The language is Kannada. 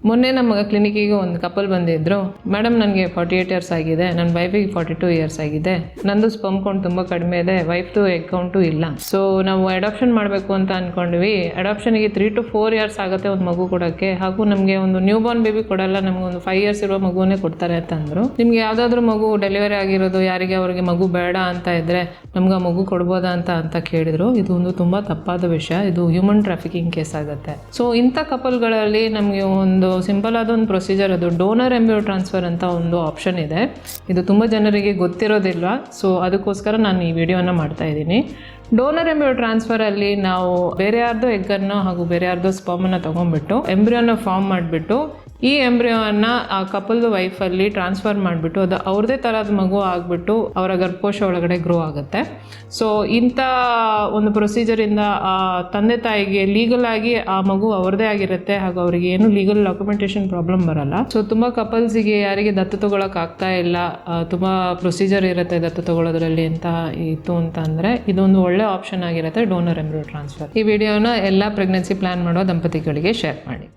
ಮೊನ್ನೆ ನಮ್ಮ ಕ್ಲಿನಿಕ್ಕಿಗೆ ಒಂದು ಕಪಲ್ ಬಂದಿದ್ರು. ಮೇಡಮ್ ನನಗೆ 48 ಇಯರ್ಸ್ ಆಗಿದೆ, ನನ್ನ ವೈಫಿಗೆ 42 ಇಯರ್ಸ್ ಆಗಿದೆ, ನಂದು ಸ್ಪರ್ಮ್ ಕೌಂಟ್ ತುಂಬ ಕಡಿಮೆ ಇದೆ, ವೈಫ್ದು ಎಗ್ ಕೌಂಟು ಇಲ್ಲ. ಸೊ ನಾವು ಅಡಾಪ್ಷನ್ ಮಾಡಬೇಕು ಅಂತ ಅಂದ್ಕೊಂಡ್ವಿ. ಅಡಾಪ್ಷನ್ಗೆ 3 to 4 ಇಯರ್ಸ್ ಆಗುತ್ತೆ ಒಂದು ಮಗು ಕೊಡೋಕ್ಕೆ, ಹಾಗೂ ನಮಗೆ ಒಂದು ನ್ಯೂ ಬಾರ್ನ್ ಬೇಬಿ ಕೊಡಲ್ಲ, ನಮ್ಗೆ ಒಂದು 5 ಇಯರ್ಸ್ ಇರೋ ಮಗುವನ್ನೇ ಕೊಡ್ತಾರೆ ಅಂತ ಅಂದರು. ನಿಮ್ಗೆ ಯಾವುದಾದ್ರೂ ಮಗು ಡೆಲಿವರಿ ಆಗಿರೋದು ಯಾರಿಗೆ ಅವ್ರಿಗೆ ಮಗು ಬೇಡ ಅಂತ ಇದ್ದರೆ ನಮ್ಗೆ ಆ ಮಗು ಕೊಡ್ಬೋದಾ ಅಂತ ಕೇಳಿದರು. ಇದು ಒಂದು ತುಂಬ ತಪ್ಪಾದ ವಿಷಯ. ಇದು ಹ್ಯೂಮನ್ ಟ್ರಾಫಿಕಿಂಗ್ ಕೇಸ್ ಆಗುತ್ತೆ. ಸೊ ಇಂಥ ಕಪಲ್ಗಳಲ್ಲಿ ನಮಗೆ ಒಂದು ಸಿಂಪಲ್ ಆದ ಒಂದು ಪ್ರೊಸೀಜರ್, ಅದು ಡೋನರ್ ಎಂಬ್ರಿಯೋ ಟ್ರಾನ್ಸ್ಫರ್ ಅಂತ ಒಂದು ಆಪ್ಷನ್ ಇದೆ. ಇದು ತುಂಬ ಜನರಿಗೆ ಗೊತ್ತಿರೋದಿಲ್ಲ. ಸೊ ಅದಕ್ಕೋಸ್ಕರ ನಾನು ಈ ವಿಡಿಯೋನ ಮಾಡ್ತಾ ಇದ್ದೀನಿ. ಡೋನರ್ ಎಂಬ್ರಿಯೋ ಟ್ರಾನ್ಸ್ಫರಲ್ಲಿ ನಾವು ಬೇರೆ ಯಾರ್ದೋ ಎಗ್ಗನ್ನು ಹಾಗೂ ಬೇರೆ ಯಾರ್ದೋ ಸ್ಪರ್ಮನ್ನು ತೊಗೊಂಡ್ಬಿಟ್ಟು ಎಂಬ್ರಿಯೋನ ಫಾರ್ಮ್ ಮಾಡಿಬಿಟ್ಟು ಈ ಎಂಬ್ರಿಯೋನ ಆ ಕಪಲ್ದು ವೈಫಲ್ಲಿ ಟ್ರಾನ್ಸ್ಫರ್ ಮಾಡಿಬಿಟ್ಟು ಅದು ಅವ್ರದ್ದೇ ಥರದ ಮಗು ಆಗಿಬಿಟ್ಟು ಅವರ ಗರ್ಭಕೋಶ ಒಳಗಡೆ ಗ್ರೋ ಆಗುತ್ತೆ. ಸೊ ಇಂಥ ಒಂದು ಪ್ರೊಸೀಜರಿಂದ ಆ ತಂದೆ ತಾಯಿಗೆ ಲೀಗಲ್ ಆಗಿ ಆ ಮಗು ಅವ್ರದ್ದೇ ಆಗಿರುತ್ತೆ, ಹಾಗೂ ಅವರಿಗೆ ಏನು ಲೀಗಲ್ ಡಾಕ್ಯುಮೆಂಟೇಷನ್ ಪ್ರಾಬ್ಲಮ್ ಬರಲ್ಲ. ಸೊ ತುಂಬ ಕಪಲ್ಸಿಗೆ ಯಾರಿಗೆ ದತ್ತು ತೊಗೊಳಕ್ಕೆ ಆಗ್ತಾ ಇಲ್ಲ, ತುಂಬ ಪ್ರೊಸೀಜರ್ ಇರುತ್ತೆ ದತ್ತು ತೊಗೊಳೋದ್ರಲ್ಲಿ ಅಂತ ಇತ್ತು ಅಂತ ಅಂದರೆ ಇದೊಂದು ಒಳ್ಳೆ ಆಪ್ಷನ್ ಆಗಿರುತ್ತೆ ಡೋನರ್ ಎಂಬ್ರಿಯೋ ಟ್ರಾನ್ಸ್ಫರ್. ಈ ವಿಡಿಯೋನ ಎಲ್ಲ ಪ್ರೆಗ್ನೆನ್ಸಿ ಪ್ಲಾನ್ ಮಾಡೋ ದಂಪತಿಗಳಿಗೆ ಶೇರ್ ಮಾಡಿ.